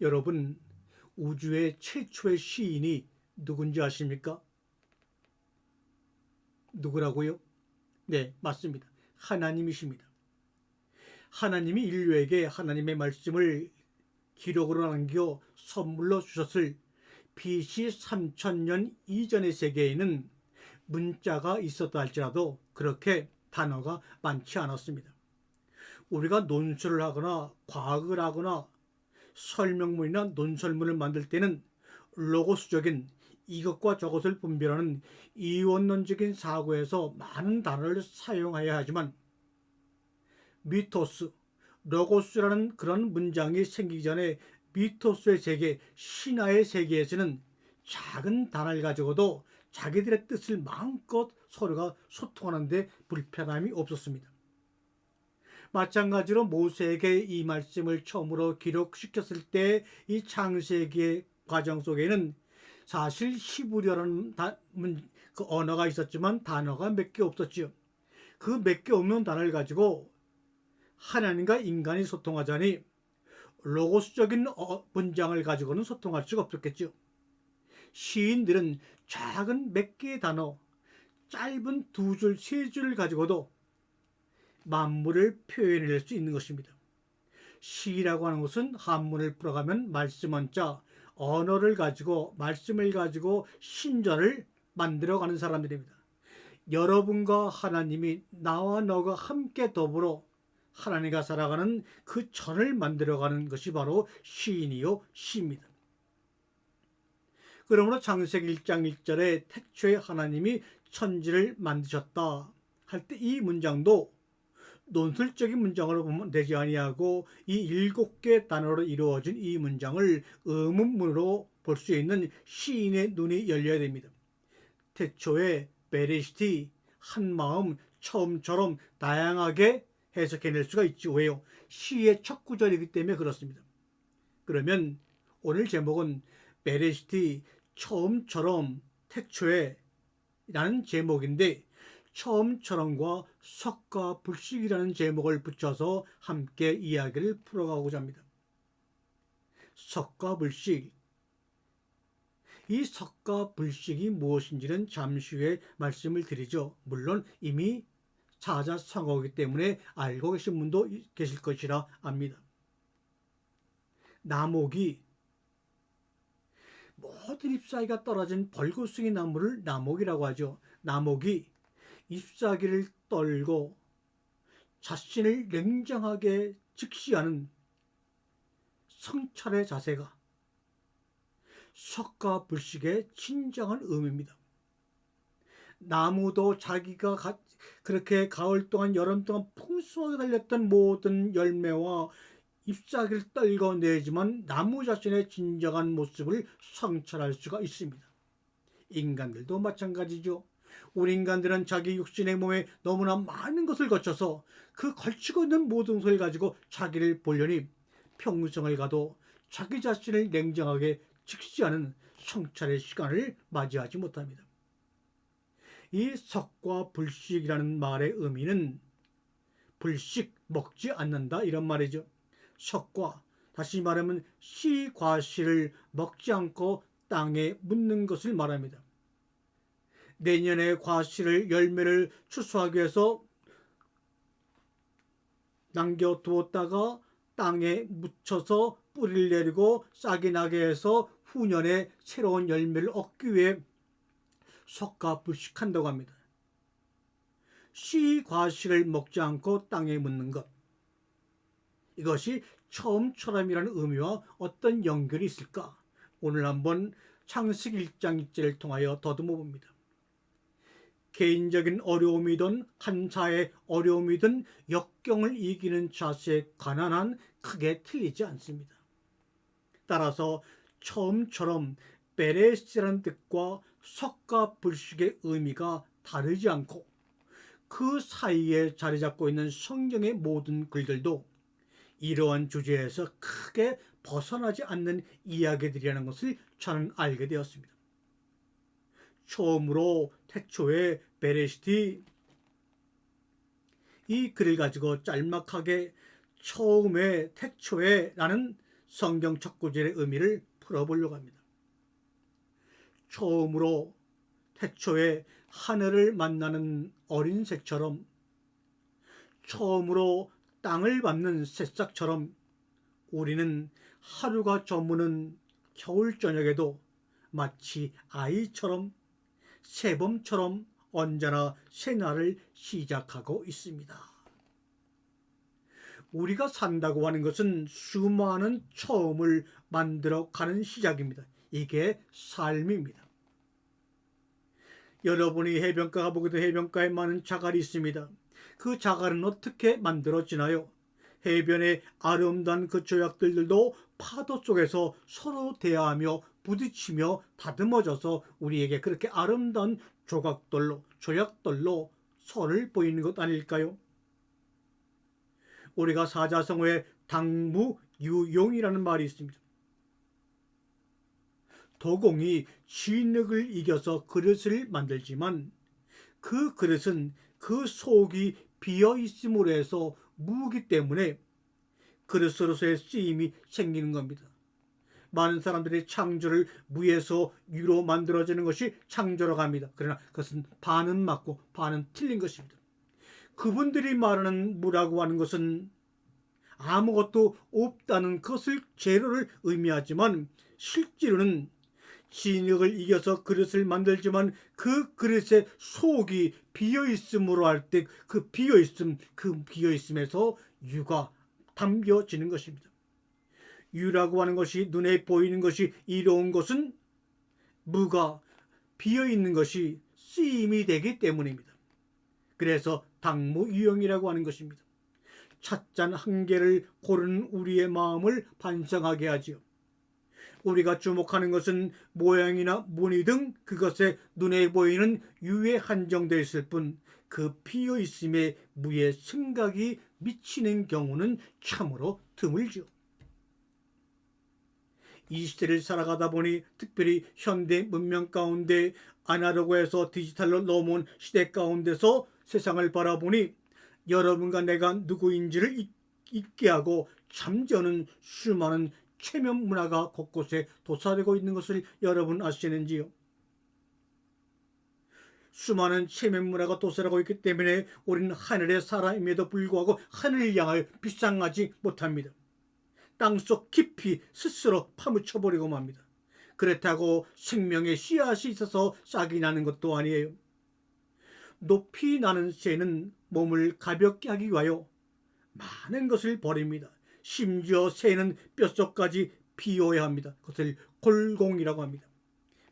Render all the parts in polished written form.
여러분, 우주의 최초의 시인이 누군지 아십니까? 누구라고요? 네, 맞습니다. 하나님이십니다. 하나님이 인류에게 하나님의 말씀을 기록으로 남겨 선물로 주셨을 BC 3000년 이전의 세계에는 문자가 있었다 할지라도 그렇게 단어가 많지 않았습니다. 우리가 논술을 하거나 과학을 하거나 설명문이나 논설문을 만들 때는 로고스적인 이것과 저것을 분별하는 이원론적인 사고에서 많은 단어를 사용해야 하지만 미토스, 로고스라는 그런 문장이 생기기 전에 미토스의 세계, 신화의 세계에서는 작은 단어를 가지고도 자기들의 뜻을 마음껏 서로가 소통하는데 불편함이 없었습니다. 마찬가지로 모세에게 이 말씀을 처음으로 기록시켰을 때 이 창세기의 과정 속에는 사실 히브리어라는 그 언어가 있었지만 단어가 몇 개 없었지요. 그 몇 개 없는 단어를 가지고 하나님과 인간이 소통하자니 로고스적인 문장을 가지고는 소통할 수가 없었겠죠. 시인들은 작은 몇 개의 단어, 짧은 두 줄, 세 줄을 가지고도 만물을 표현해낼 수 있는 것입니다. 시라고 하는 것은 한문을 풀어가면 말씀 한자, 언어를 가지고 말씀을 가지고 신전을 만들어가는 사람들입니다. 여러분과 하나님이 나와 너가 함께 더불어 하나님과 살아가는 그 전을 만들어가는 것이 바로 시인이요 시입니다. 그러므로 창세기 1장 1절에 태초에 하나님이 천지를 만드셨다 할 때 이 문장도 논술적인 문장으로 보면 되지 아니하고 이 7개의 단어로 이루어진 이 문장을 의문문으로 볼 수 있는 시인의 눈이 열려야 됩니다. 태초에 베레시티, 한마음, 처음처럼 다양하게 해석해낼 수가 있지. 왜요? 시의 첫 구절이기 때문에 그렇습니다. 그러면 오늘 제목은 베레시티, 처음처럼, 태초에 라는 제목인데 처음처럼과 석가 불식이라는 제목을 붙여서 함께 이야기를 풀어가고자 합니다. 석가 불식, 이 석가 불식이 무엇인지는 잠시 후에 말씀을 드리죠. 물론 이미 사자성어이기 때문에 알고 계신 분도 계실 것이라 압니다. 나목이 모든 잎사귀가 떨어진 벌거숭이 나무를 나목이라고 하죠. 나목이 잎사귀를 떨고 자신을 냉정하게 직시하는 성찰의 자세가 석가 불식의 진정한 의미입니다. 나무도 자기가 그렇게 가을 동안 여름 동안 풍성하게 달렸던 모든 열매와 잎사귀를 떨궈내지만 나무 자신의 진정한 모습을 성찰할 수가 있습니다. 인간들도 마찬가지죠. 우리 인간들은 자기 육신의 몸에 너무나 많은 것을 거쳐서 그 걸치고 있는 모든 것을 가지고 자기를 보려니 평생을 가도 자기 자신을 냉정하게 직시하는 성찰의 시간을 맞이하지 못합니다. 이 석과 불식이라는 말의 의미는 불식, 먹지 않는다 이런 말이죠. 석과, 다시 말하면 씨, 과실을 먹지 않고 땅에 묻는 것을 말합니다. 내년에 과실을 열매를 추수하기 위해서 남겨두었다가 땅에 묻혀서 뿌리를 내리고 싹이 나게 해서 후년에 새로운 열매를 얻기 위해 석가 불식한다고 합니다. 씨 과실을 먹지 않고 땅에 묻는 것, 이것이 처음처럼이라는 의미와 어떤 연결이 있을까? 오늘 한번 창세기 1장 1절을 통하여 더듬어 봅니다. 개인적인 어려움이든 한사의 어려움이든 역경을 이기는 자세에 관한 한 크게 틀리지 않습니다. 따라서 처음처럼 베레스라는 뜻과 석가 불식의 의미가 다르지 않고 그 사이에 자리 잡고 있는 성경의 모든 글들도 이러한 주제에서 크게 벗어나지 않는 이야기들이라는 것을 저는 알게 되었습니다. 처음으로 태초에 베레시티, 이 글을 가지고 짤막하게 처음에 태초에 라는 성경 첫 구절의 의미를 풀어보려고 합니다. 처음으로 태초에 하늘을 만나는 어린 새처럼, 처음으로 땅을 밟는 새싹처럼 우리는 하루가 저무는 겨울 저녁에도 마치 아이처럼, 새봄처럼 언제나 새날을 시작하고 있습니다. 우리가 산다고 하는 것은 수많은 처음을 만들어 가는 시작입니다. 이게 삶입니다. 여러분이 해변가 가보게도 해변가에 많은 자갈이 있습니다. 그 자갈은 어떻게 만들어지나요? 해변의 아름다운 그 조약들도 파도 속에서 서로 대화하며 부딪히며 다듬어져서 우리에게 그렇게 아름다운 조약돌로 선을 보이는 것 아닐까요? 우리가 사자성어에 당무유용이라는 말이 있습니다. 도공이 진흙을 이겨서 그릇을 만들지만 그 그릇은 그 속이 비어 있음으로 해서 무기 때문에 그릇으로서의 쓰임이 생기는 겁니다. 많은 사람들이 창조를 무에서 유로 만들어지는 것이 창조라고 합니다. 그러나 그것은 반은 맞고 반은 틀린 것입니다. 그분들이 말하는 무라고 하는 것은 아무것도 없다는 것을 재료를 의미하지만 실제로는 진흙을 이겨서 그릇을 만들지만 그 그릇의 속이 비어있음으로 할 때 그 비어있음에서 유가 담겨지는 것입니다. 유라고 하는 것이 눈에 보이는 것이 이로운 것은 무가 비어있는 것이 쓰임이 되기 때문입니다. 그래서 당무유용이라고 하는 것입니다. 찻잔 한 개를 고르는 우리의 마음을 반성하게 하지요. 우리가 주목하는 것은 모양이나 무늬 등 그것에 눈에 보이는 유에 한정되어 있을 뿐 그 비어있음에 무의 생각이 미치는 경우는 참으로 드물죠. 이 시대를 살아가다 보니 특별히 현대 문명 가운데 아날로그에서 디지털로 넘어온 시대 가운데서 세상을 바라보니 여러분과 내가 누구인지를 잊게 하고 잠재우는 수많은 체면 문화가 곳곳에 도사리고 있는 것을 여러분 아시는지요? 수많은 체면 문화가 도사리고 있기 때문에 우리는 하늘의 사람임에도 불구하고 하늘을 향하여 비상하지 못합니다. 땅속 깊이 스스로 파묻혀버리고 맙니다. 그렇다고 생명의 씨앗이 있어서 싹이 나는 것도 아니에요. 높이 나는 새는 몸을 가볍게 하기 위하여 많은 것을 버립니다. 심지어 새는 뼛속까지 비워야 합니다. 그것을 골공이라고 합니다.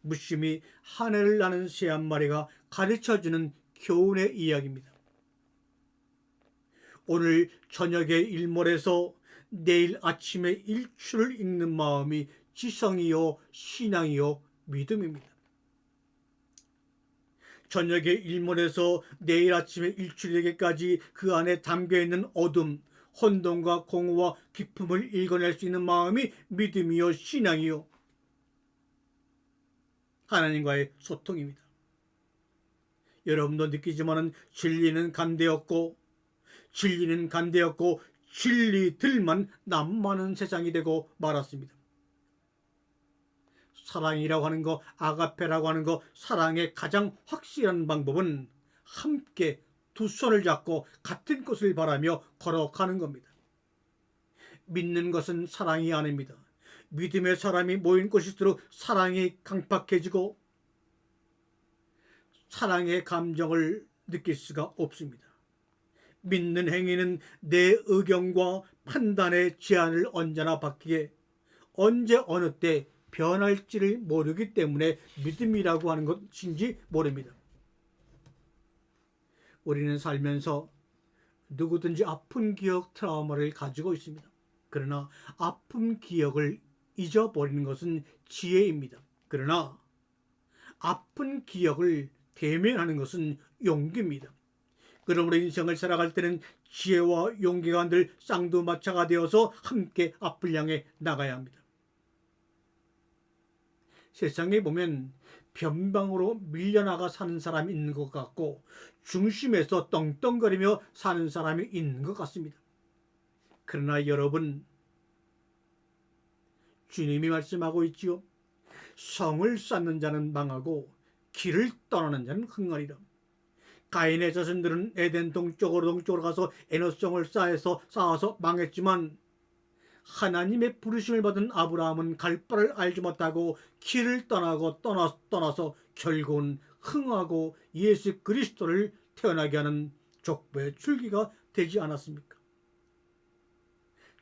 무심히 하늘을 나는 새 한 마리가 가르쳐주는 교훈의 이야기입니다. 오늘 저녁에 일몰에서 내일 아침에 일출을 읽는 마음이 지성이요 신앙이요 믿음입니다. 저녁에 일몰에서 내일 아침에 일출에게까지 그 안에 담겨있는 어둠, 혼돈과 공허와 기쁨을 읽어낼 수 있는 마음이 믿음이요 신앙이요 하나님과의 소통입니다. 여러분도 느끼지만은 진리는 간대였고 진리들만 남많은 세상이 되고 말았습니다. 사랑이라고 하는 거, 아가페라고 하는 거, 사랑의 가장 확실한 방법은 함께 두 손을 잡고 같은 것을 바라며 걸어가는 겁니다. 믿는 것은 사랑이 아닙니다. 믿음의 사람이 모인 곳일수록 사랑이 강팍해지고 사랑의 감정을 느낄 수가 없습니다. 믿는 행위는 내 의견과 판단의 제한을 언제나 받기에 언제 어느 때 변할지를 모르기 때문에 믿음이라고 하는 것인지 모릅니다. 우리는 살면서 누구든지 아픈 기억, 트라우마를 가지고 있습니다. 그러나 아픈 기억을 잊어버리는 것은 지혜입니다. 그러나 아픈 기억을 대면하는 것은 용기입니다. 그러므로 인생을 살아갈 때는 지혜와 용기가 늘 쌍두마차가 되어서 함께 앞을 향해 나가야 합니다. 세상에 보면 변방으로 밀려나가 사는 사람이 있는 것 같고 중심에서 떵떵거리며 사는 사람이 있는 것 같습니다. 그러나 여러분, 주님이 말씀하고 있지요. 성을 쌓는 자는 망하고 길을 떠나는 자는 흥하리라. 가인의 자손들은 에덴 동쪽으로 가서 에노성을 쌓아서 망했지만 하나님의 부르심을 받은 아브라함은 갈 바를 알지 못하고 길을 떠나서 결국은 흥하고 예수 그리스도를 태어나게 하는 족보의 줄기가 되지 않았습니까?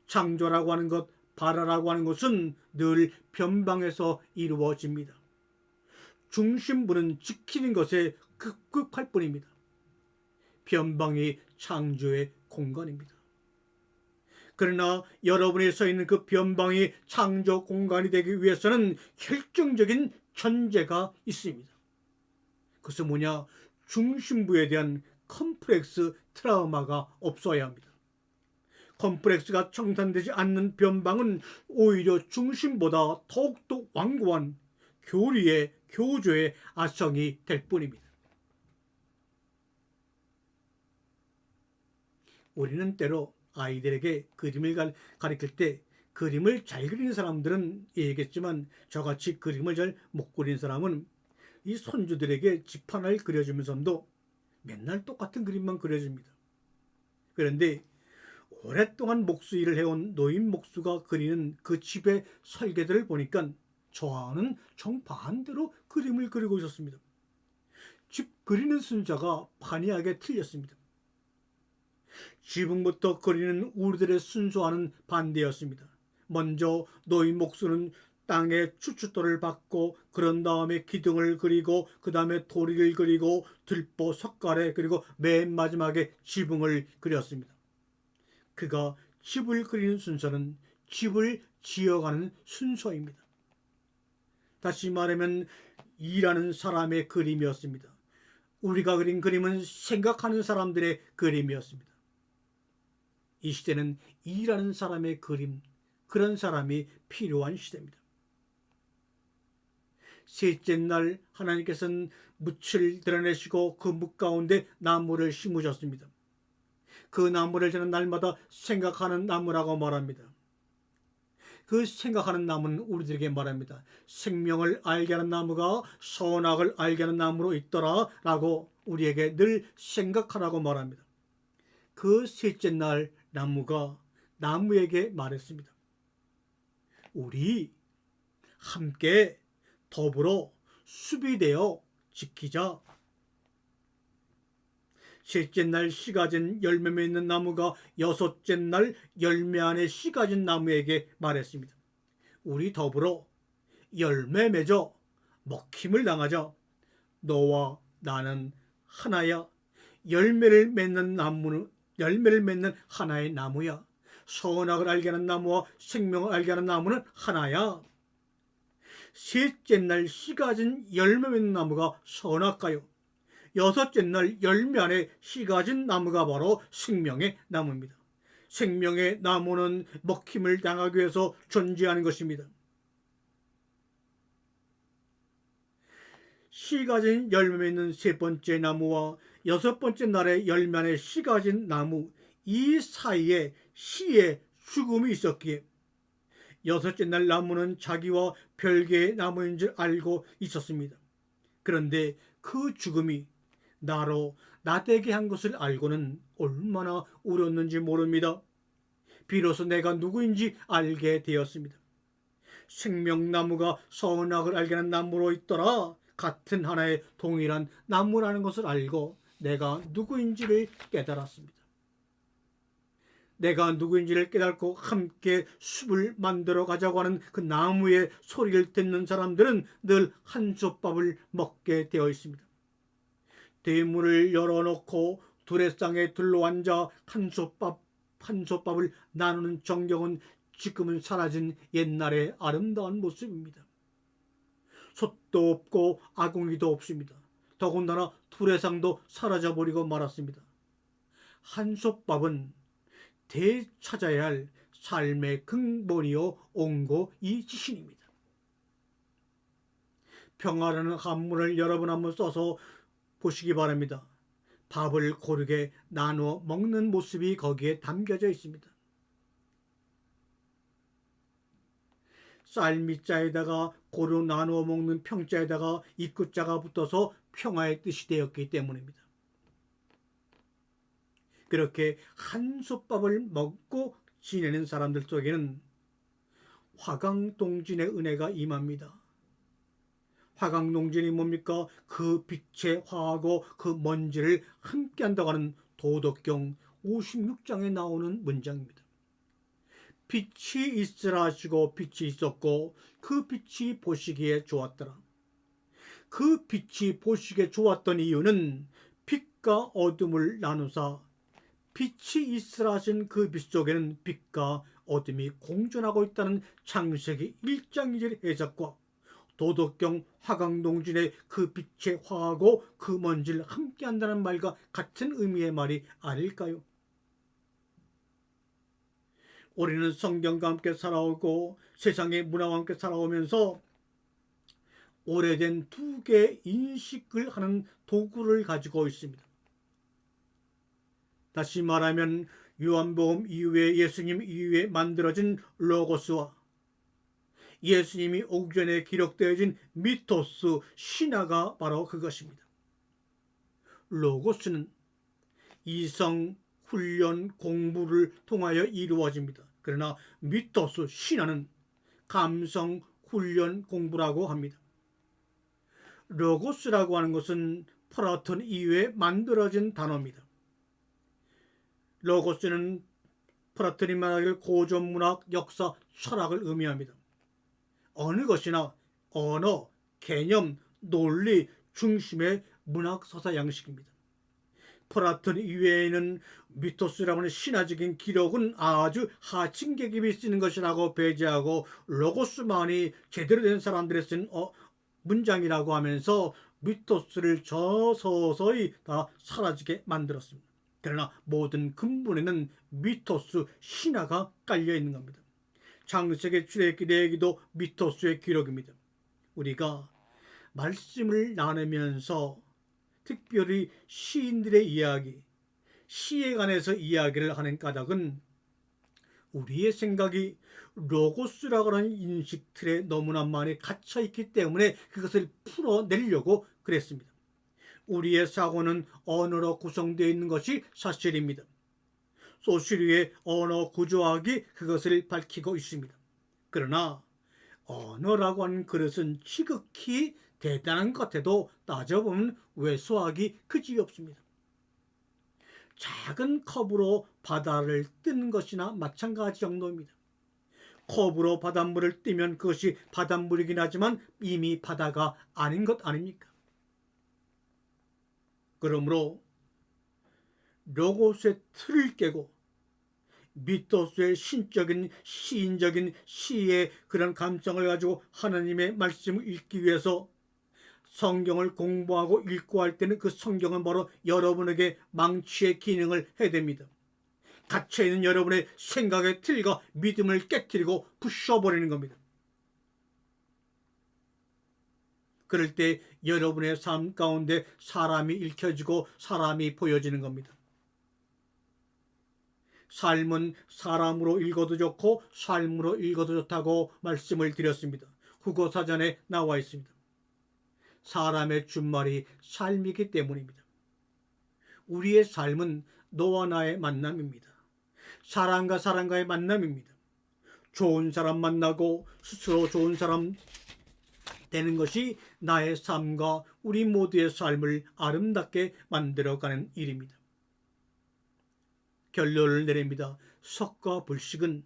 창조라고 하는 것, 발화라고 하는 것은 늘 변방에서 이루어집니다. 중심부는 지키는 것에 급급할 뿐입니다. 변방이 창조의 공간입니다. 그러나 여러분이 서 있는 그 변방이 창조 공간이 되기 위해서는 결정적인 전제가 있습니다. 그것은 뭐냐? 중심부에 대한 컴플렉스 트라우마가 없어야 합니다. 컴플렉스가 청산되지 않는 변방은 오히려 중심보다 더욱더 완고한 교조의 아성이 될 뿐입니다. 우리는 때로 아이들에게 그림을 가르칠 때 그림을 잘 그리는 사람들은 얘기했지만 저같이 그림을 잘 못 그리는 사람은 이 손주들에게 집 하나를 그려주면서도 맨날 똑같은 그림만 그려줍니다. 그런데 오랫동안 목수일을 해온 노인 목수가 그리는 그 집의 설계들을 보니까 저와는 정반대로 그림을 그리고 있었습니다. 집 그리는 순서가 판이하게 틀렸습니다. 지붕부터 그리는 우리들의 순서와는 반대였습니다. 먼저 노인 목수는 땅에 추춧돌을 박고 그런 다음에 기둥을 그리고 그 다음에 도리를 그리고 들보, 석가래 그리고 맨 마지막에 지붕을 그렸습니다. 그가 집을 그리는 순서는 집을 지어가는 순서입니다. 다시 말하면 일하는 사람의 그림이었습니다. 우리가 그린 그림은 생각하는 사람들의 그림이었습니다. 이 시대는 일하는 사람의 그림, 그런 사람이 필요한 시대입니다. 셋째 날 하나님께서는 묻을 드러내시고 그 묻 가운데 나무를 심으셨습니다. 그 나무를 저는 날마다 생각하는 나무라고 말합니다. 그 생각하는 나무는 우리들에게 말합니다. 생명을 알게 하는 나무가 선악을 알게 하는 나무로 있더라 라고 우리에게 늘 생각하라고 말합니다. 그 셋째 날 나무가 나무에게 말했습니다. 우리 함께 더불어 수비되어 지키자. 셋째 날 씨가 진 열매 맺는 나무가 여섯째 날 열매 안에 씨가 진 나무에게 말했습니다. 우리 더불어 열매 맺어 먹힘을 당하자. 너와 나는 하나야. 열매를 맺는 하나의 나무야. 선악을 알게 하는 나무와 생명을 알게 하는 나무는 하나야. 셋째 날 씨가 진 열매 맺는 나무가 선악과요. 여섯째 날 열매 안에 씨가 진 나무가 바로 생명의 나무입니다. 생명의 나무는 먹힘을 당하기 위해서 존재하는 것입니다. 씨가 진 열매 맺는 세 번째 나무와 여섯 번째 날에 열매 안에 씨가 진 나무, 이 사이에 씨의 죽음이 있었기에 여섯째 날 나무는 자기와 별개의 나무인 줄 알고 있었습니다. 그런데 그 죽음이 나로 나되게 한 것을 알고는 얼마나 울었는지 모릅니다. 비로소 내가 누구인지 알게 되었습니다. 생명나무가 선악을 알게 하는 나무로 있더라. 같은 하나의 동일한 나무라는 것을 알고 내가 누구인지를 깨달았습니다. 내가 누구인지를 깨닫고 함께 숲을 만들어 가자고 하는 그 나무의 소리를 듣는 사람들은 늘 한솥밥을 먹게 되어 있습니다. 대문을 열어놓고 두레상에 둘러앉아 한솥밥을 나누는 정경은 지금은 사라진 옛날의 아름다운 모습입니다. 솥도 없고 아궁이도 없습니다. 더군다나 두레상도 사라져버리고 말았습니다. 한솥밥은 되찾아야 할 삶의 근본이요 온고이 지신입니다. 평화라는 한문을 여러분 한번 써서 보시기 바랍니다. 밥을 고르게 나누어 먹는 모습이 거기에 담겨져 있습니다. 쌀미자에다가 고루 나누어 먹는 평자에다가 입구자가 붙어서 평화의 뜻이 되었기 때문입니다. 그렇게 한솥밥을 먹고 지내는 사람들 속에는 화강동진의 은혜가 임합니다. 화강동진이 뭡니까? 그 빛에 화하고 그 먼지를 함께 한다고 하는 도덕경 56장에 나오는 문장입니다. 빛이 있으라 하시고 빛이 있었고 그 빛이 보시기에 좋았더라. 그 빛이 보시기에 좋았던 이유는 빛과 어둠을 나누사 빛이 있으라 하신 그 빛 속에는 빛과 어둠이 공존하고 있다는 창세기 1장 2절 해석과 도덕경 화강동진의 그 빛에 화하고 그 먼지를 함께 한다는 말과 같은 의미의 말이 아닐까요? 우리는 성경과 함께 살아오고 세상의 문화와 함께 살아오면서 오래된 두 개의 인식을 하는 도구를 가지고 있습니다. 다시 말하면 요한복음 이후에 예수님 이후에 만들어진 로고스와 예수님이 오기 전에 기록되어진 미토스 신화가 바로 그것입니다. 로고스는 이성, 훈련, 공부를 통하여 이루어집니다. 그러나 미토스 신화는 감성, 훈련, 공부라고 합니다. 로고스라고 하는 것은 플라톤 이후에 만들어진 단어입니다. 로고스는 플라톤이 말하기를 고전문학, 역사, 철학을 의미합니다. 어느 것이나 언어, 개념, 논리 중심의 문학 서사 양식입니다. 플라톤 이외에는 미토스라고 하는 신화적인 기록은 아주 하층 계급이 쓰는 것이라고 배제하고 로고스만이 제대로 된 사람들이 쓴 문장이라고 하면서 미토스를 서서히 다 사라지게 만들었습니다. 그러나 모든 근본에는 미토스 신화가 깔려 있는 겁니다. 창세기, 출애굽기, 레위기도 미토스의 기록입니다. 우리가 말씀을 나누면서 특별히 시인들의 이야기, 시에 관해서 이야기를 하는 까닭은 우리의 생각이 로고스라고 하는 인식 틀에 너무나 많이 갇혀 있기 때문에 그것을 풀어내려고 그랬습니다. 우리의 사고는 언어로 구성되어 있는 것이 사실입니다. 소시르의 언어 구조학이 그것을 밝히고 있습니다. 그러나 언어라고 하는 그릇은 지극히 대단한 것 같아도 따져보면 왜소하기 그지없습니다. 작은 컵으로 바다를 뜨는 것이나 마찬가지 정도입니다. 컵으로 바닷물을 뜨면 그것이 바닷물이긴 하지만 이미 바다가 아닌 것 아닙니까? 그러므로 로고스의 틀을 깨고 미토스의 신적인 시인적인 시의 그런 감성을 가지고 하나님의 말씀을 읽기 위해서 성경을 공부하고 읽고 할 때는 그 성경은 바로 여러분에게 망치의 기능을 해야 됩니다. 갇혀있는 여러분의 생각의 틀과 믿음을 깨뜨리고 부셔버리는 겁니다. 그럴 때 여러분의 삶 가운데 사람이 읽혀지고 사람이 보여지는 겁니다. 삶은 사람으로 읽어도 좋고 삶으로 읽어도 좋다고 말씀을 드렸습니다. 국어사전에 나와 있습니다. 사람의 준말이 삶이기 때문입니다. 우리의 삶은 너와 나의 만남입니다. 사람과 사람과의 만남입니다. 좋은 사람 만나고 스스로 좋은 사람 되는 것이 나의 삶과 우리 모두의 삶을 아름답게 만들어가는 일입니다. 결론을 내립니다. 석과 불식은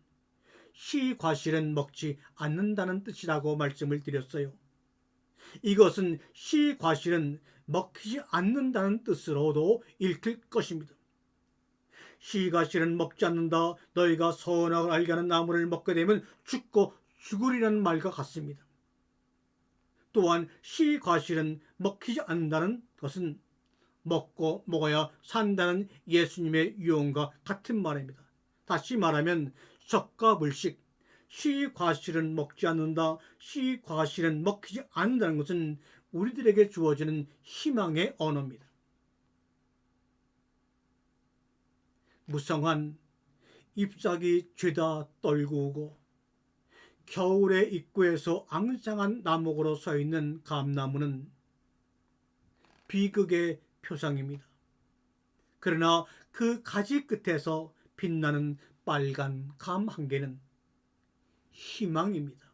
시과실은 먹지 않는다는 뜻이라고 말씀을 드렸어요. 이것은 시과실은 먹히지 않는다는 뜻으로도 읽힐 것입니다. 시과실은 먹지 않는다. 너희가 선악을 알게 하는 나무를 먹게 되면 죽고 죽으리라는 말과 같습니다. 또한 시과실은 먹히지 않는다는 것은 먹고 먹어야 산다는 예수님의 유언과 같은 말입니다. 다시 말하면 석과 불식, 시과실은 먹지 않는다, 시과실은 먹히지 않는다는 것은 우리들에게 주어지는 희망의 언어입니다. 무성한 잎사귀 죄다 떨구고 겨울의 입구에서 앙상한 나목으로 서 있는 감나무는 비극의 표상입니다. 그러나 그 가지 끝에서 빛나는 빨간 감 한 개는 희망입니다.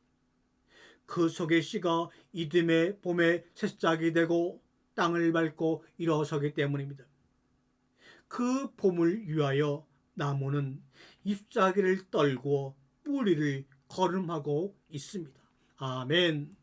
그 속의 씨가 이듬해 봄의 새싹이 되고 땅을 밟고 일어서기 때문입니다. 그 봄을 위하여 나무는 잎사귀를 떨구어 뿌리를 거름하고 있습니다. 아멘.